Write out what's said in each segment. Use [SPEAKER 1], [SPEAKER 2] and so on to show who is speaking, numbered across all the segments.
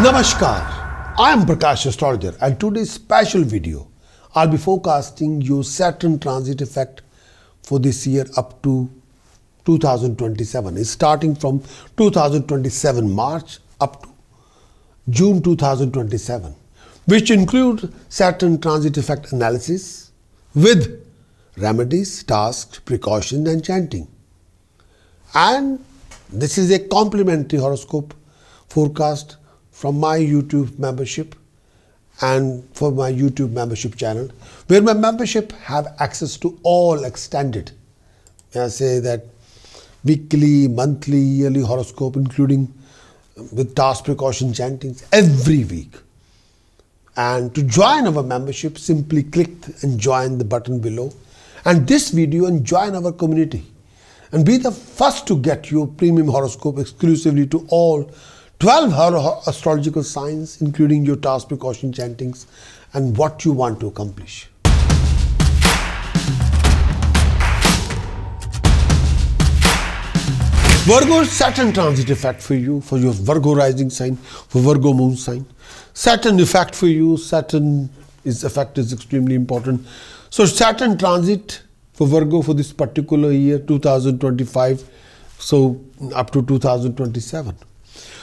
[SPEAKER 1] Namaskar, I am Prakash, Astrologer, and today's special video I'll be forecasting your Saturn transit effect for this year up to 2027. It's starting from 2027 March up to June 2027, which include Saturn transit effect analysis with remedies, tasks, precautions and chanting. And this is a complimentary horoscope forecast from my YouTube membership and for my YouTube membership channel, where my membership have access to all extended, I say that weekly, monthly, yearly horoscope, including with task, precaution, chantings every week. And to join our membership, simply click and join the button below and this video and join our community and be the first to get your premium horoscope exclusively to all 12 astrological signs, including your task, precaution, chantings, and what you want to accomplish. Virgo Saturn transit effect for you, for your Virgo rising sign, for Virgo moon sign. Saturn effect for you, Saturn effect is extremely important. So Saturn transit for Virgo for this particular year, 2025, so up to 2027.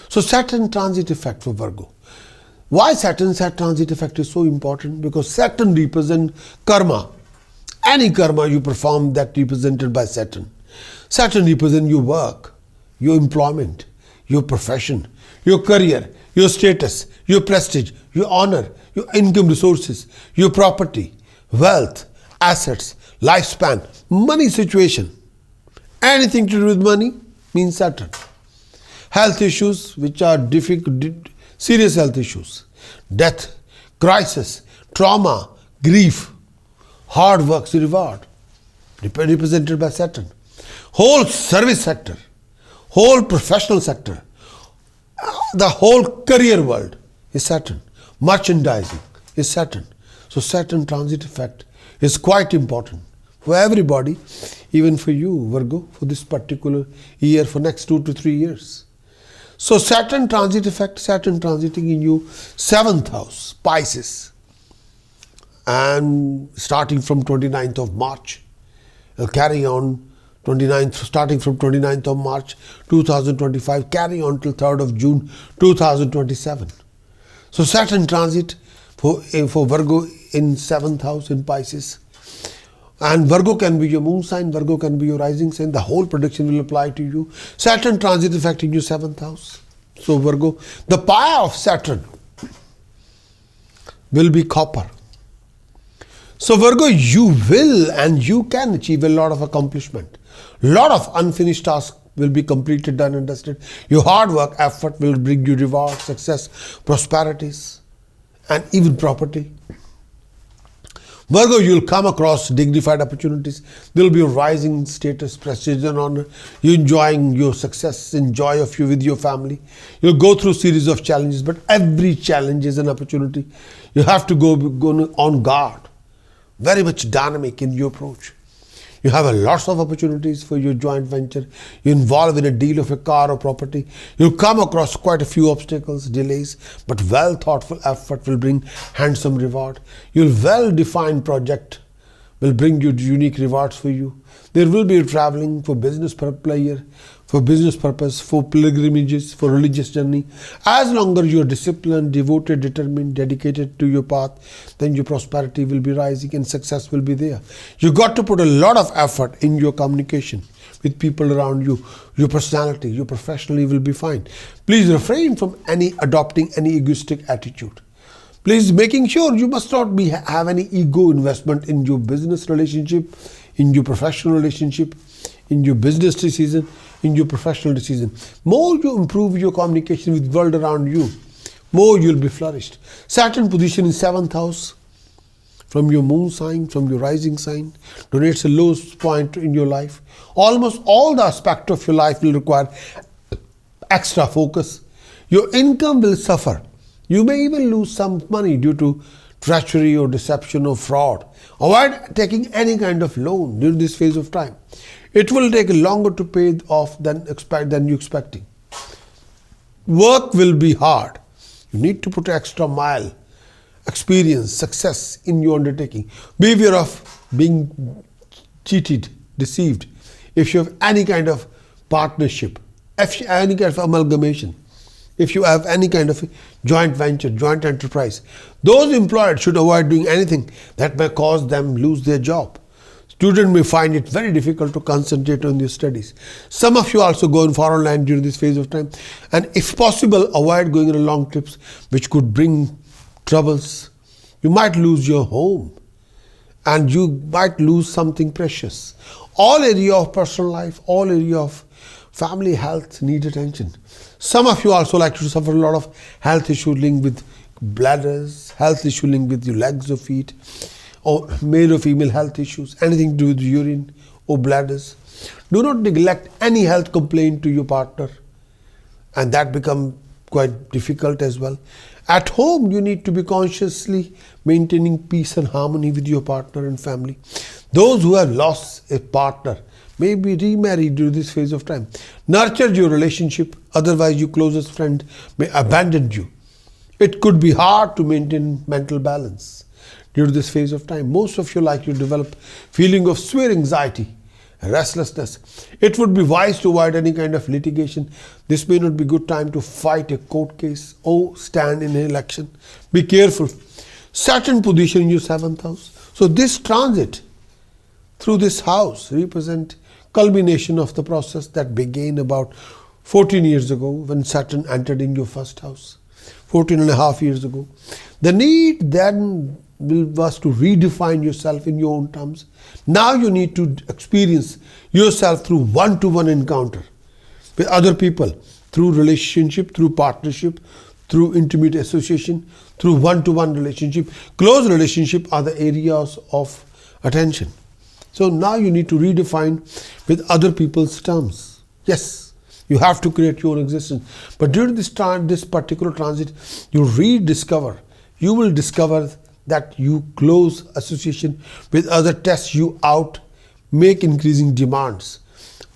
[SPEAKER 1] So Saturn transit effect for Virgo. Why Saturn transit effect is so important? Because Saturn represents karma. Any karma you perform that represented by Saturn. Saturn represents your work, your employment, your profession, your career, your status, your prestige, your honor, your income resources, your property, wealth, assets, lifespan, money situation. Anything to do with money means Saturn. Health issues, which are difficult, serious health issues, death, crisis, trauma, grief, hard work's reward, represented by Saturn. Whole service sector, whole professional sector, the whole career world is Saturn. Merchandising is Saturn. So Saturn transit effect is quite important for everybody, even for you, Virgo, for this particular year, for next 2 to 3 years. So Saturn transit effect, Saturn transiting in your 7th house, Pisces, and starting from 29th of March, it'll carry on starting from 29th of March 2025, carry on till 3rd of June 2027. So Saturn transit for Virgo in 7th house in Pisces. And Virgo can be your moon sign, Virgo can be your rising sign. The whole prediction will apply to you. Saturn transit effect in your 7th house. So Virgo, the power of Saturn will be copper. So Virgo, you will and you can achieve a lot of accomplishment. Lot of unfinished tasks will be completed, done and dusted. Your hard work, effort will bring you reward, success, prosperities, and even property. Virgo, you will come across dignified opportunities. There will be a rising status, prestige and honor. You enjoying your success, enjoy of you with your family. You'll go through series of challenges, but every challenge is an opportunity. You have to go on guard. Very much dynamic in your approach. You have a lots of opportunities for your joint venture. You involve in a deal of a car or property. You'll come across quite a few obstacles, delays, but well thoughtful effort will bring handsome reward. Your well-defined project will bring you unique rewards for you. There will be traveling for business pleasure, for business purpose, for pilgrimages, for religious journey. As long as you are disciplined, devoted, determined, dedicated to your path, then your prosperity will be rising and success will be there. You got to put a lot of effort in your communication with people around you. Your personality, your professionally will be fine. Please refrain from adopting any egoistic attitude. Please making sure you must not have any ego investment in your business relationship, in your professional relationship, in your business decision, in your professional decision. More you improve your communication with the world around you, more you'll be flourished. Saturn position in 7th house from your moon sign, from your rising sign, donates a lowest point in your life. Almost all the aspects of your life will require extra focus. Your income will suffer. You may even lose some money due to treachery or deception or fraud. Avoid taking any kind of loan during this phase of time. It will take longer to pay off than you expecting. Work will be hard. You need to put an extra mile, experience, success in your undertaking. Beware of being cheated, deceived. If you have any kind of partnership, if any kind of amalgamation, if you have any kind of joint venture, joint enterprise, those employed should avoid doing anything that may cause them lose their job. Students may find it very difficult to concentrate on their studies. Some of you also go in foreign land during this phase of time, and if possible, avoid going on long trips which could bring troubles. You might lose your home and you might lose something precious. All area of personal life, all area of family health need attention. Some of you also like to suffer a lot of health issues linked with bladders, health issue linked with your legs or feet, or male or female health issues, anything to do with urine or bladders. Do not neglect any health complaint to your partner, and that becomes quite difficult as well. At home, you need to be consciously maintaining peace and harmony with your partner and family. Those who have lost a partner may be remarried during this phase of time. Nurture your relationship, otherwise your closest friend may abandon you. It could be hard to maintain mental balance during this phase of time. Most of you like to develop feeling of severe anxiety, restlessness. It would be wise to avoid any kind of litigation. This may not be a good time to fight a court case or stand in an election. Be careful. Saturn position in your 7th house. So this transit through this house represent culmination of the process that began about 14 years ago when Saturn entered in your 1st house, 14 and a half years ago. The need then was to redefine yourself in your own terms. Now you need to experience yourself through one-to-one encounter with other people, through relationship, through partnership, through intimate association, through one-to-one relationship. Close relationship are the areas of attention. So now you need to redefine with other people's terms. Yes, you have to create your own existence. But during this particular transit, you will discover that you close association with other tests you out, make increasing demands.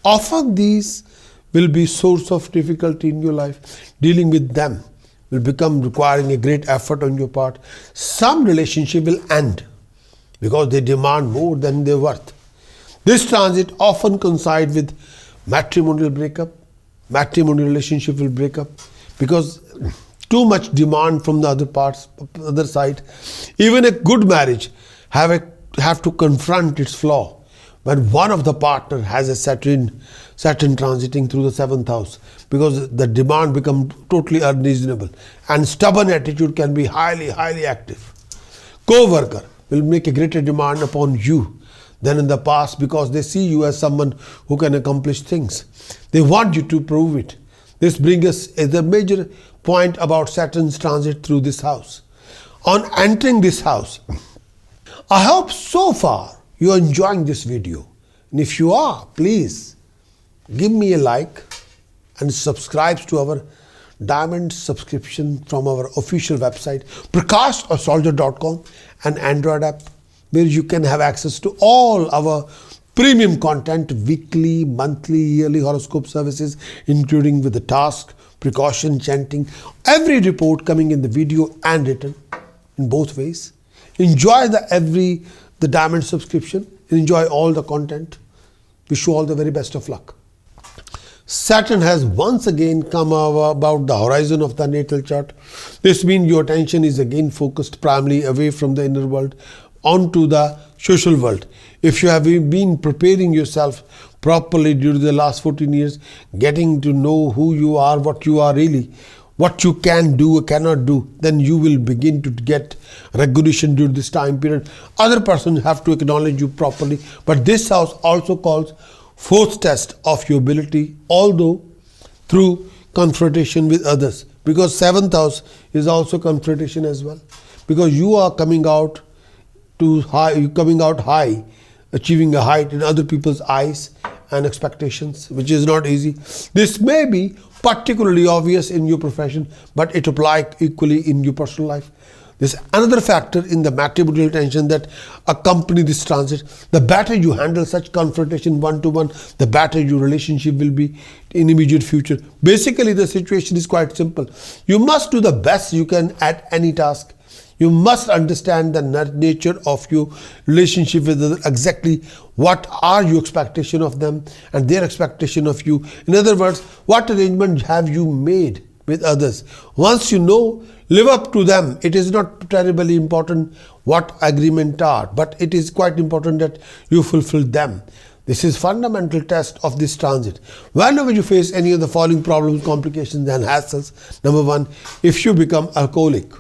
[SPEAKER 1] Often these will be source of difficulty in your life. Dealing with them will become requiring a great effort on your part. Some relationship will end because they demand more than they're worth. This transit often coincides with matrimonial breakup. Matrimonial relationship will break up because too much demand from the other side. Even a good marriage have to confront its flaw when one of the partner has a Saturn transiting through the 7th house, because the demand becomes totally unreasonable and stubborn attitude can be highly active. Co-worker will make a greater demand upon you than in the past because they see you as someone who can accomplish things. They want you to prove it. This brings us as a major point about Saturn's transit through this house. On entering this house, I hope so far you are enjoying this video. And if you are, please give me a like and subscribe to our diamond subscription from our official website, prakashastrologer.com, and Android app, where you can have access to all our premium content, weekly, monthly, yearly horoscope services, including with the task, precaution, chanting, every report coming in the video and written in both ways. Enjoy the diamond subscription, enjoy all the content. Wish you all the very best of luck. Saturn has once again come about the horizon of the natal chart. This means your attention is again focused primarily away from the inner world onto the social world. If you have been preparing yourself properly during the last 14 years, getting to know who you are, what you are really, what you can do or cannot do, then you will begin to get recognition during this time period. Other persons have to acknowledge you properly. But this house also calls fourth test of your ability, although through confrontation with others, because 7th house is also confrontation as well, because you are coming out high, achieving a height in other people's eyes and expectations, which is not easy. This may be particularly obvious in your profession, but it applies equally in your personal life. There's another factor in the matrimonial tension that accompany this transit. The better you handle such confrontation one-to-one, the better your relationship will be in immediate future. Basically, the situation is quite simple. You must do the best you can at any task. You must understand the nature of your relationship with others, exactly what are your expectation of them and their expectation of you. In other words, what arrangement have you made with others? Once you know, live up to them. It is not terribly important what agreement are, but it is quite important that you fulfill them. This is fundamental test of this transit. Whenever you face any of the following problems, complications and hassles, number one, if you become alcoholic,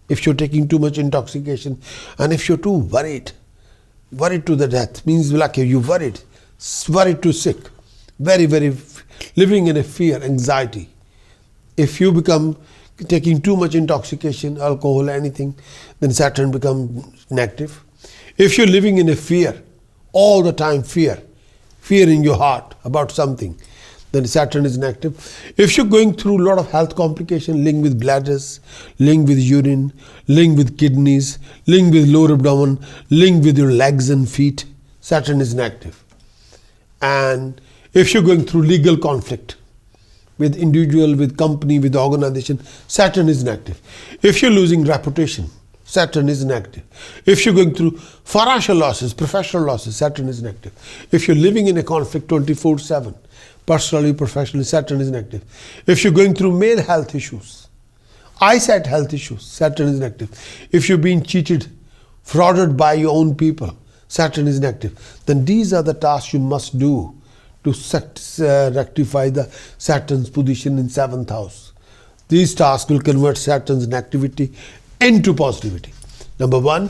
[SPEAKER 1] if you're taking too much intoxication, and if you're too worried to the death, means like you're worried too sick, very living in a fear, anxiety. If you become taking too much intoxication, alcohol, anything, then Saturn becomes negative. If you're living in a fear, all the time fear in your heart about something, then Saturn is negative. If you're going through a lot of health complication linked with bladders, linked with urine, linked with kidneys, linked with lower abdomen, linked with your legs and feet, Saturn is negative. And if you're going through legal conflict with individual, with company, with organization, Saturn is negative. If you're losing reputation, Saturn is negative. If you're going through financial losses, professional losses, Saturn is negative. If you're living in a conflict 24/7, personally, professionally, Saturn is negative. If you're going through male health issues, eyesight health issues, Saturn is negative. If you're being cheated, frauded by your own people, Saturn is negative. Then these are the tasks you must do to rectify the Saturn's position in 7th house. These tasks will convert Saturn's negativity into positivity. Number one,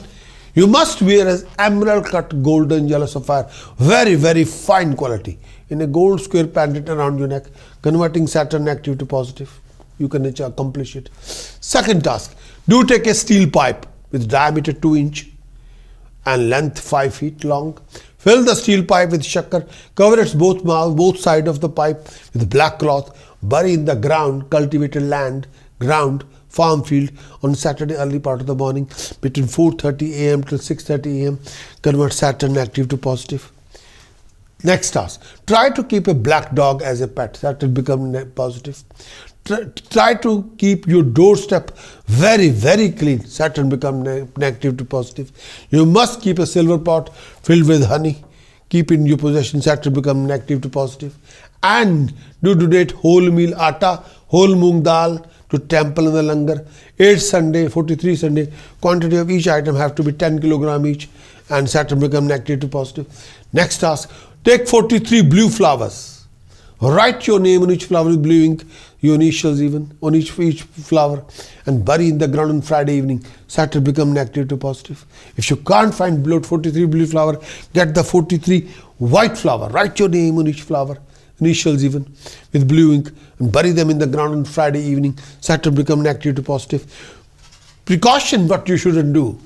[SPEAKER 1] you must wear as emerald cut golden yellow sapphire, very fine quality, in a gold square pendant around your neck, converting Saturn negative to positive. You can accomplish it. Second task, do take a steel pipe with diameter 2 inch and length 5 feet long. Fill the steel pipe with shakar, cover its both sides of the pipe with black cloth, bury in the ground, cultivated land, ground, farm field on Saturday early part of the morning between 4:30 a.m. till 6:30 a.m. Convert Saturn negative to positive. Next task, try to keep a black dog as a pet. Saturn become positive. Try to keep your doorstep very clean. Saturn become negative to positive. You must keep a silver pot filled with honey. Keep in your possession. Saturn become negative to positive. And do donate whole meal atta, whole moong dal to temple in the langar. 8 Sunday, 43 Sunday. Quantity of each item have to be 10 kilogram each. And Saturn become negative to positive. Next task, take 43 blue flowers. Write your name on each flower with blue ink, your initials even, on each flower, and bury in the ground on Friday evening. Saturn become negative to positive. If you can't find 43 blue flower, get the 43 white flower. Write your name on each flower, initials even, with blue ink, and bury them in the ground on Friday evening. Saturn become negative to positive. Precaution what you shouldn't do.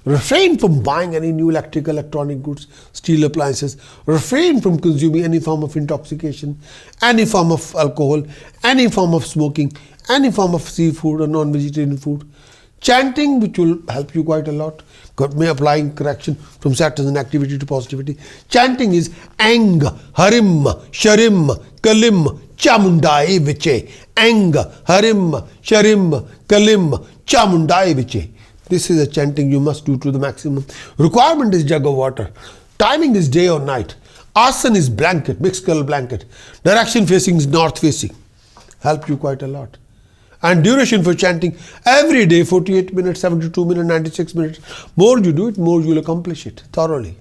[SPEAKER 1] Refrain from buying any new electronic goods, steel appliances. Refrain from consuming any form of intoxication, any form of alcohol, any form of smoking, any form of seafood or non-vegetarian food. Chanting, which will help you quite a lot, may applying correction from Saturn's activity to positivity. Chanting is Ang, Harim, Sharim, Kalim, Chamundai Viche. Ang, Harim, Sharim, Kalim, Chamundai Viche. This is a chanting you must do to the maximum. Requirement is jug of water. Timing is day or night. Asan is blanket, mixed color blanket. Direction facing is north facing. Help you quite a lot. And duration for chanting every day 48 minutes, 72 minutes, 96 minutes. More you do it, more you will accomplish it thoroughly.